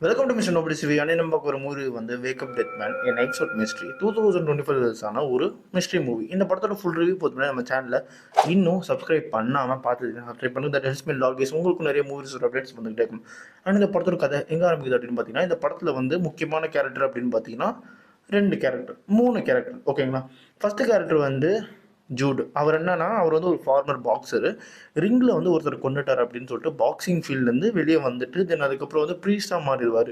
Welcome to mister nobody சிவி. அன்னை நம்ம ஒரு மூவி வந்து wake up dead man an knights out mystery 2025 release ஆன ஒரு மிஸ்ட்ரி மூவி. இந்த படத்தோட ஃபுல் ரிவ்யூ போதுமே நம்ம சேனலில் இன்னும் சப்ஸ்கிரைப் பண்ணாமல் பார்த்துட்டு சப்ஸ்கிரைப் பண்ணி தட் ஹெல்ப்ஸ் மீ ஆல்வேஸ். உங்களுக்கும் நிறைய மூவிஸ் அப்டேட்ஸ் வந்துகிட்டே இருக்கும். அண்ட் இந்த படத்தோட கதை எங்கே ஆரம்பிக்குது அப்படின்னு பார்த்தீங்கன்னா, இந்த படத்தில் வந்து முக்கியமான கேரக்டர் அப்படின்னு பார்த்தீங்கன்னா மூணு கேரக்டர் ஓகேங்களா. ஃபர்ஸ்ட் கேரக்டர் வந்து ஜூட். அவர் என்னன்னா, அவர் வந்து ஒரு ஃபார்மர் பாக்ஸரு. ரிங்கில் வந்து ஒருத்தர் கொண்டுட்டார் அப்படின்னு சொல்லிட்டு பாக்ஸிங் ஃபீல்ட்லேருந்து வெளியே வந்துட்டு தென் அதுக்கப்புறம் வந்து ப்ரீஸ்டாக மாறிடுவார்.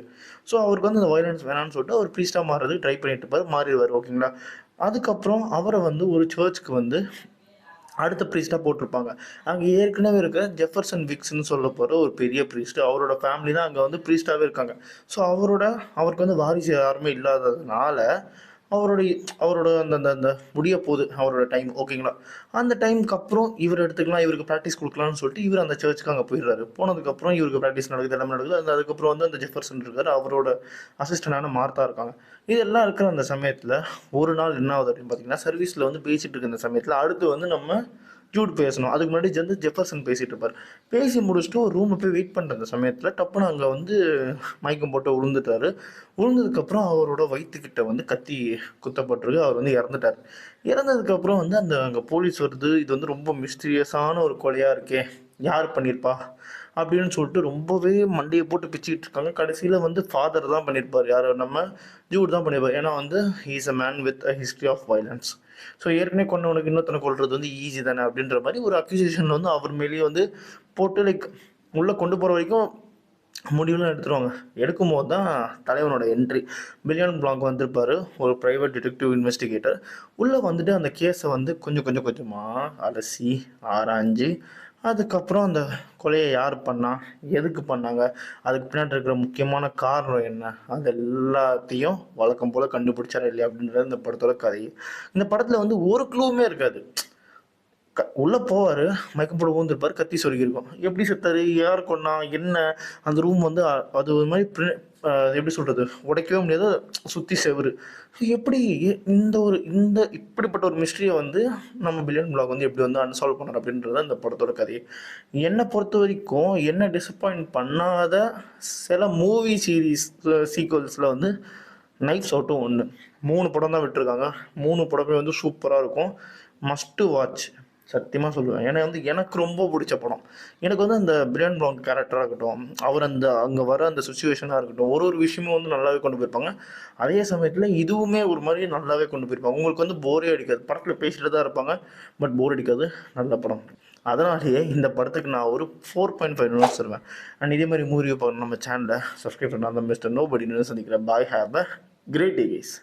ஸோ அவருக்கு வந்து அந்த வயலன்ஸ் வேணான்னு சொல்லிட்டு அவர் ப்ரீஸ்டாக மாறுறதுக்கு ட்ரை பண்ணிட்டு இருப்பார், மாறிடுவார் ஓகேங்களா. அதுக்கப்புறம் அவரை வந்து ஒரு சர்ச்சுக்கு வந்து அடுத்த ப்ரீஸ்ட்டாக போட்டிருப்பாங்க. அங்கே ஏற்கனவே இருக்க ஜெஃபர்சன் விக்ஸ்ன்னு சொல்ல போகிற ஒரு பெரிய ப்ரீஸ்ட்டு, அவரோட ஃபேமிலி தான் அங்கே வந்து ப்ரீஸ்ட்டாகவே இருக்காங்க. ஸோ அவருக்கு வந்து வாரிசு யாருமே இல்லாததுனால அவருடைய அவரோட அந்த அந்த அந்த முடிய போகுது அவரோட டைம் ஓகேங்களா. அந்த டைமுக்கு அப்புறம் இவர் எடுத்துக்கலாம், இவருக்கு ப்ராக்டிஸ் கொடுக்கலாம்னு சொல்லிட்டு இவர் அந்த சர்ச்சுக்கு அங்கே போயிடுறாரு. போனதுக்கப்புறம் இவருக்கு ப்ராக்டிஸ் நடக்குது, எல்லாமே நடக்குது. அதுக்கப்புறம் வந்து அந்த ஜெஃபர்சன் இருக்கார், அவரோட அசிஸ்டண்டான மார்த்தா இருக்காங்க. இதெல்லாம் இருக்கிற அந்த சமயத்தில் ஒரு நாள் என்ன ஆகுது அப்படின்னு பார்த்தீங்கன்னா, சர்வீஸில் வந்து பேசிகிட்டு இருக்க அந்த சமயத்தில் அடுத்து வந்து நம்ம ஜூட் பேசணும். அதுக்கு முன்னாடி வந்து ஜெஃபர்சன் பேசிகிட்டு இருப்பார். பேசி முடிச்சுட்டு ஒரு ரூமில் போய் வெயிட் பண்ணுற அந்த சமயத்தில் டப்புன்னு அங்கே வந்து மயக்கம் போட்டு விழுந்துட்டார். விழுந்ததுக்கப்புறம் அவரோட வயிற்றுக்கிட்ட வந்து கத்தி குத்தப்பட்டிருக்கு, அவர் வந்து இறந்துட்டார். இறந்ததுக்கப்புறம் வந்து அங்கே போலீஸ் வருது. இது வந்து ரொம்ப மிஸ்டீரியஸான ஒரு கொலையாக இருக்கே, யார் பண்ணியிருப்பா அப்படின்னு சொல்லிட்டு ரொம்பவே மண்டையை போட்டு பிச்சுக்கிட்டு இருக்காங்க. கடைசியில் வந்து ஃபாதர் தான் பண்ணியிருப்பார், யார் நம்ம ஜூட் தான் பண்ணியிருப்பார். ஏன்னா வந்து he's a man with a history of violence. So ஏற்கனவே கொண்டவனுக்கு இன்னொருத்தனை கொள்வது வந்து ஈஸி தானே அப்படின்ற மாதிரி ஒரு அக்யூசேஷன் வந்து அவர் மேலேயே வந்து போட்டு லைக் உள்ளே கொண்டு போகிற வரைக்கும் முடிவுலாம் எடுத்துருவாங்க. எடுக்கும்போது தான் தலைவனோட என்ட்ரி. பில்லியன் பிளாங்க் வந்திருப்பார், ஒரு ப்ரைவேட் டிடெக்டிவ் இன்வெஸ்டிகேட்டர். உள்ளே வந்துட்டு அந்த கேஸை வந்து கொஞ்சம் கொஞ்சம் கொஞ்சமாக அலசி ஆராய்ஞ்சு அதுக்கப்புறம் அந்த கொலையை யார் பண்ணா, எதுக்கு பண்ணாங்க, அதுக்கு பின்னாடி இருக்கிற முக்கியமான காரணம் என்ன, அது எல்லாத்தையும் வழக்கம் போல் கண்டுபிடிச்சாரா இல்லையா அப்படின்றது இந்த படத்தோட கதை. இந்த படத்தில் வந்து ஒரு க்ளூவுமே இருக்காது. உள்ளே போவார், மயக்கம் போட ஊந்துருப்பார், கத்தி சொருகிருக்கும். எப்படி செத்தாரு, யார் கொண்டா, என்ன. அந்த ரூம் வந்து அது ஒரு மாதிரி எப்படி சொல்கிறது, உடைக்கவே முடியாது, சுற்றி செவரு. எப்படி இந்த இப்படிப்பட்ட ஒரு மிஸ்ட்ரியை வந்து நம்ம பில்லியன் பிளாக் வந்து எப்படி வந்து அன்சால்வ் பண்ணார் அப்படின்றது இந்த படத்தோட கதையை. என்னை பொறுத்த வரைக்கும் என்ன டிசப்பாயிண்ட் பண்ணாத சில மூவி சீரீஸ் சீக்வல்ஸில் வந்து நைஃப்ஸ் அவுட்டும் ஒன்று. 3 படம் தான் விட்டுருக்காங்க. 3 படமே வந்து சூப்பராக இருக்கும், மஸ்ட்டு வாட்ச் சத்தியமாக சொல்லுவேன். ஏன்னா வந்து எனக்கு ரொம்ப பிடிச்ச படம். எனக்கு வந்து அந்த பிரியான் ப்ரவுன் கேரக்டராக இருக்கட்டும், அவர் அந்த அங்கே வர அந்த சுச்சுவேஷனாக இருக்கட்டும், ஒரு விஷயமும் வந்து நல்லாவே கொண்டு போயிருப்பாங்க. அதே சமயத்தில் இதுவுமே ஒரு மாதிரி நல்லாவே கொண்டு போயிருப்பாங்க. உங்களுக்கு வந்து போரே அடிக்காது. படத்தில் பேசிட்டு தான் இருப்பாங்க, பட் போர் அடிக்காது. நல்ல படம். அதனாலேயே இந்த படத்துக்கு நான் ஒரு 4.5 நிமிஷம் தருவேன். அண்ட் இதே மாதிரி மூவி பார்க்கணும் நம்ம சேனலை சப்ஸ்கிரைப் பண்ணால் அந்த மிஸ்டர் நோபடி சந்திக்கிறேன். Bye, have a great day guys.